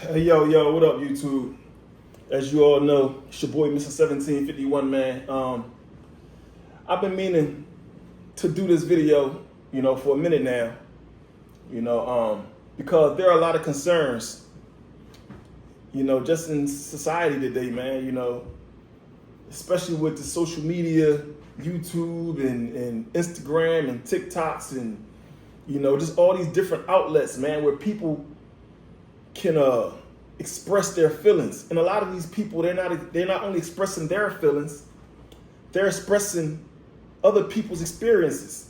Hey, yo, what up, YouTube? As you all know, it's your boy, Mr. 1751, man. I've been meaning to do this video, for a minute now, because there are a lot of concerns, just in society today, man, especially with the social media, YouTube and Instagram and TikToks and, just all these different outlets, man, where people can express their feelings. And a lot of these people, they're not only expressing their feelings, they're expressing other people's experiences,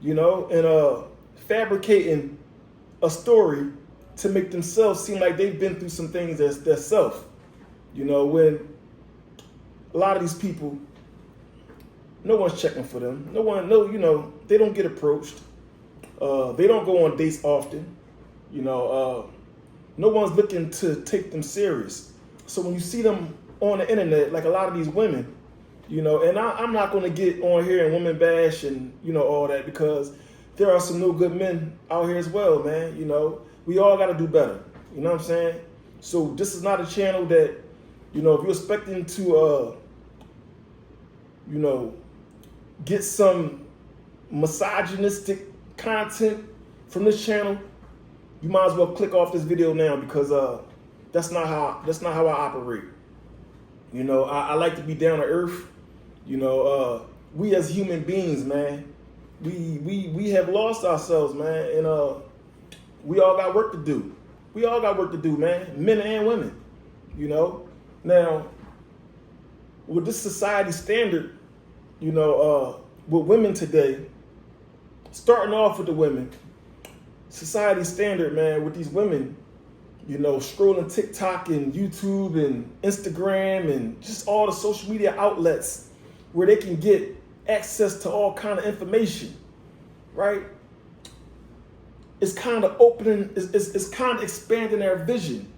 and fabricating a story to make themselves seem like they've been through some things themselves. When a lot of these people, no one's checking for them. They don't get approached. They don't go on dates often. No one's looking to take them serious. So when you see them on the internet, like a lot of these women, and I'm not going to get on here and woman bash and, all that, because there are some no good men out here as well, man. We all got to do better. You know what I'm saying? So this is not a channel that, if you're expecting to, get some misogynistic content from this channel, you might as well click off this video now, because that's not how I operate. I like to be down to earth. We as human beings, man, we have lost ourselves, man, and we all got work to do. We all got work to do, man, men and women. Now with this society standard, with women today, starting off with the women. Society standard, man, with these women, scrolling TikTok and YouTube and Instagram and just all the social media outlets where they can get access to all kind of information, right? It's kind of opening, it's kind of expanding their vision.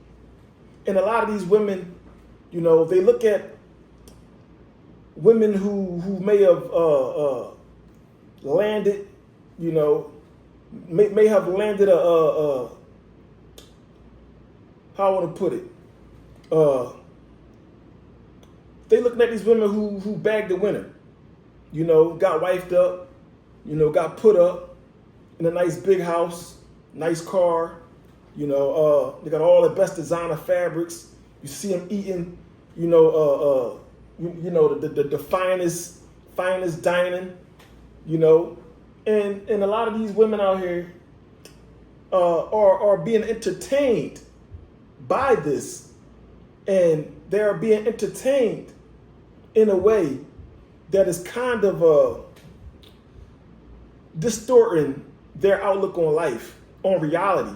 And a lot of these women, they look at women who may have landed, may have landed how I want to put it. They looking at these women who bagged the winner, got wifed up, got put up in a nice big house, nice car, they got all the best designer fabrics. You see them eating, the finest dining, And a lot of these women out here are being entertained by this, and they're being entertained in a way that is kind of distorting their outlook on life, on reality,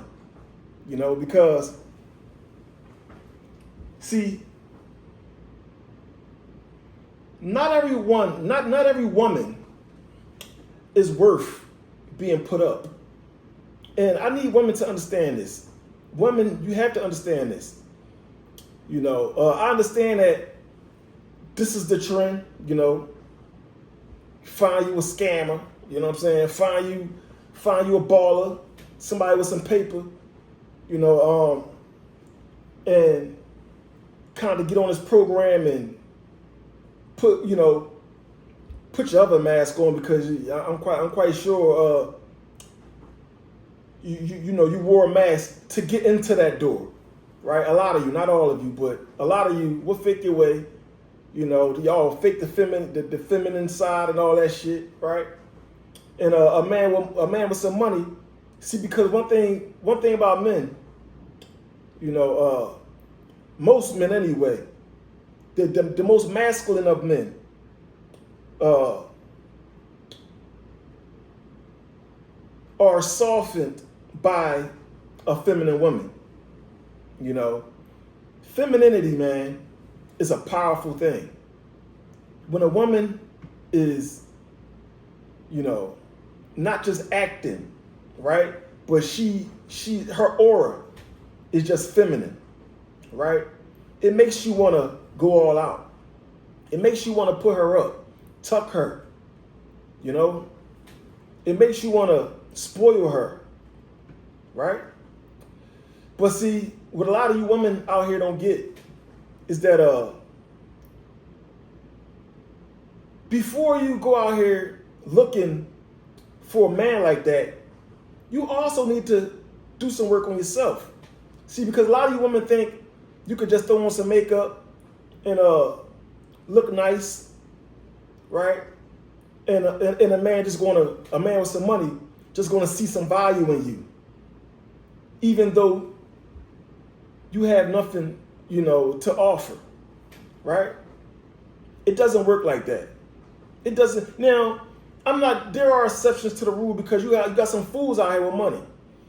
because see, not every woman is worth being put up. And I need women to understand this. Women, you have to understand this. I understand that this is the trend, find you a scammer, you know what I'm saying? Find you a baller, somebody with some paper, and kind of get on this program and put your other mask on, because I'm quite sure you wore a mask to get into that door, right? A lot of you, not all of you, but a lot of you will fake your way. Y'all fake the feminine side and all that shit, right? And a man with some money. See, because one thing about men, most men anyway, the most masculine of men, are softened by a feminine woman. Femininity, man, is a powerful thing. When a woman is, not just acting, right, but her aura is just feminine, right? It makes you want to go all out. It makes you want to put her up, tuck her, It makes you want to spoil her, right? But see, what a lot of you women out here don't get is that before you go out here looking for a man like that, you also need to do some work on yourself. See, because a lot of you women think you could just throw on some makeup and look nice, right? And a man a man with some money just gonna see some value in you, even though you have nothing, to offer, right? It doesn't work like that. It doesn't. Now, there are exceptions to the rule because you got some fools out here with money.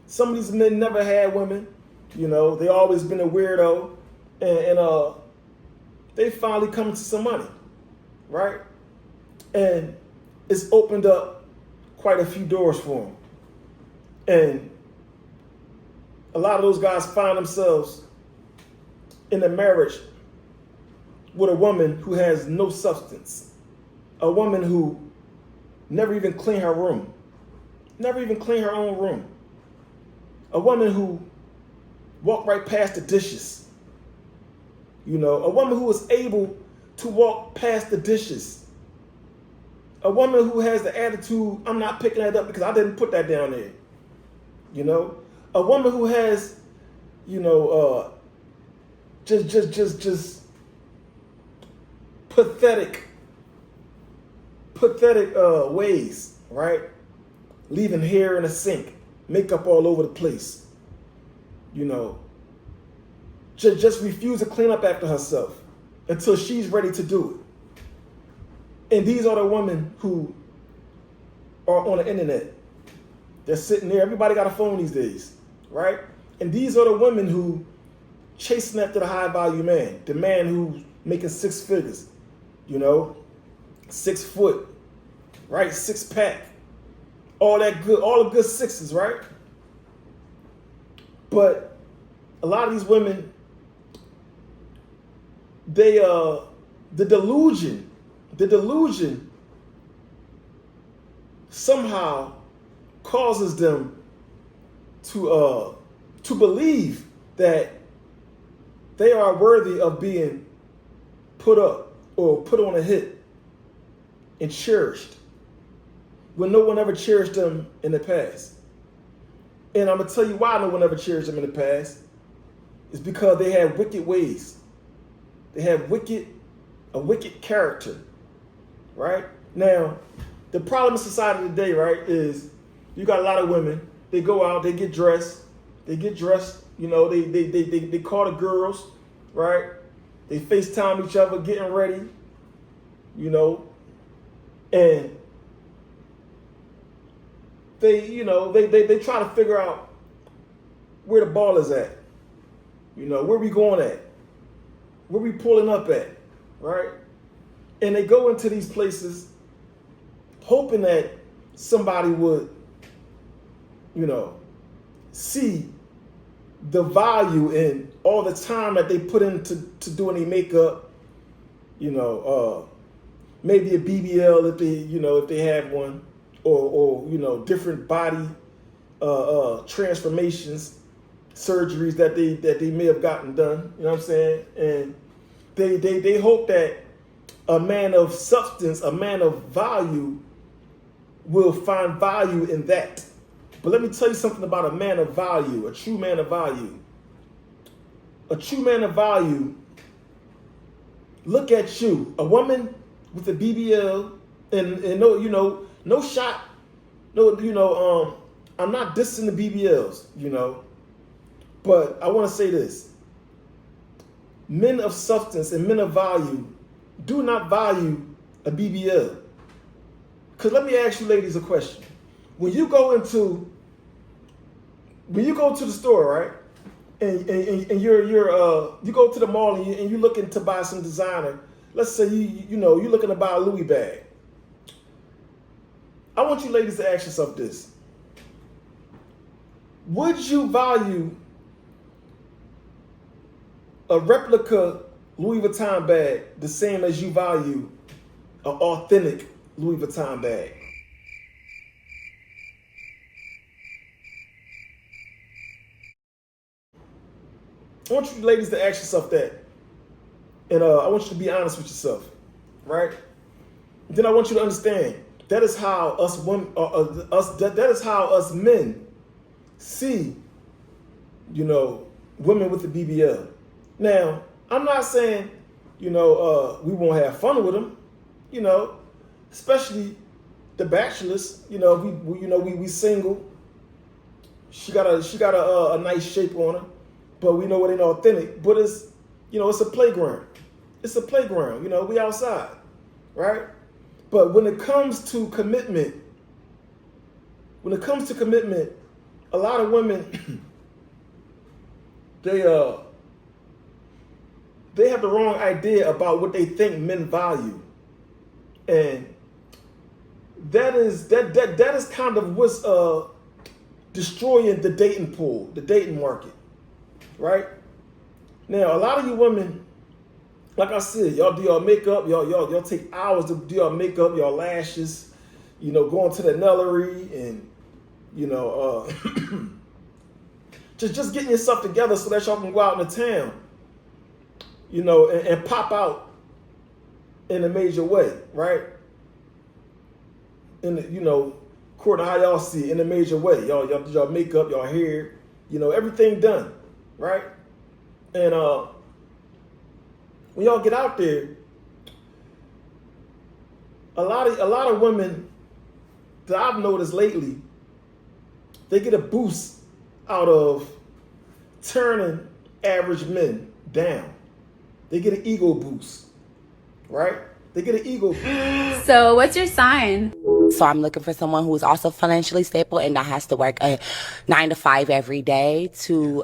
Some of these men never had women, they always been a weirdo, and they finally come to some money, right? And it's opened up quite a few doors for them. And a lot of those guys find themselves in a marriage with a woman who has no substance, a woman who never even clean her room, never even clean her own room, a woman who walked right past the dishes, a woman who is able to walk past the dishes, a woman who has the attitude, I'm not picking that up because I didn't put that down there, a woman who has, just pathetic ways, right? Leaving hair in a sink, makeup all over the place, just refuse to clean up after herself until she's ready to do it. And these are the women who are on the internet. They're sitting there. Everybody got a phone these days, right? And these are the women who chasing after the high value man, the man who's making 6 figures, 6 foot, right? 6 pack, all the good sixes, right? But a lot of these women, the delusion somehow causes them to believe that they are worthy of being put up or put on a hit and cherished when no one ever cherished them in the past. And I'm going to tell you why no one ever cherished them in the past. It's because they had wicked ways. They had a wicked character, right? Now, the problem in society today, right, is you got a lot of women. They go out, they get dressed, they call the girls, right? They FaceTime each other, getting ready, and they try to figure out where the ball is at, where we going at, where we pulling up at, right? And they go into these places hoping that somebody would, see the value in all the time that they put into doing their makeup, maybe a BBL if they have one, or different body transformations, surgeries that they may have gotten done. You know what I'm saying? And they hope that a man of substance, a man of value, will find value in that. But let me tell you something about a man of value, a true man of value. A true man of value, look at you, a woman with a BBL, and no shot, I'm not dissing the BBLs, but I want to say this. Men of substance and men of value do not value a BBL. Because let me ask you ladies a question. When you go to the store, right, and you go to the mall and you're looking to buy some designer. Let's say you're looking to buy a Louis bag. I want you ladies to ask yourself this: would you value a replica Louis Vuitton bag the same as you value an authentic Louis Vuitton bag? I want you ladies to ask yourself that. And I want you to be honest with yourself, right? Then I want you to understand that is how us women, that is how us men see, you know, women with the BBL. Now, I'm not saying, you know, we won't have fun with them, you know, especially the bachelors. You know, we single. She got a nice shape on her, but we know it ain't authentic. But it's, you know, it's a playground. It's a playground. You know, we outside, right? But when it comes to commitment, a lot of women they have the wrong idea about what they think men value, and that is kind of what's destroying the dating pool, the dating market, right? Now, a lot of you women, like I said, y'all do y'all makeup, y'all take hours to do y'all makeup, y'all lashes, you know, going to the nullery and, you know, just getting yourself together so that y'all can go out in the town, you know, and pop out in a major way, right? In the, you know, according to how y'all see it, in a major way. Y'all do y'all makeup, y'all hair, you know, everything done, right? And when y'all get out there, a lot of women that I've noticed lately, they get a boost out of turning average men down. They get an ego boost, right? They get an ego boost. So what's your sign? So I'm looking for someone who is also financially stable and not has to work a 9 to 5 every day to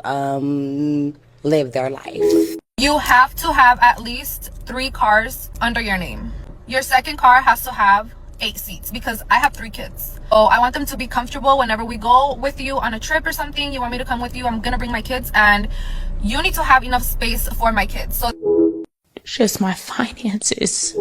live their life. You have to have at least 3 cars under your name. Your second car has to have 8 seats because I have 3 kids. So I want them to be comfortable whenever we go with you on a trip or something. You want me to come with you? I'm gonna bring my kids, and you need to have enough space for my kids. So it's just my finances.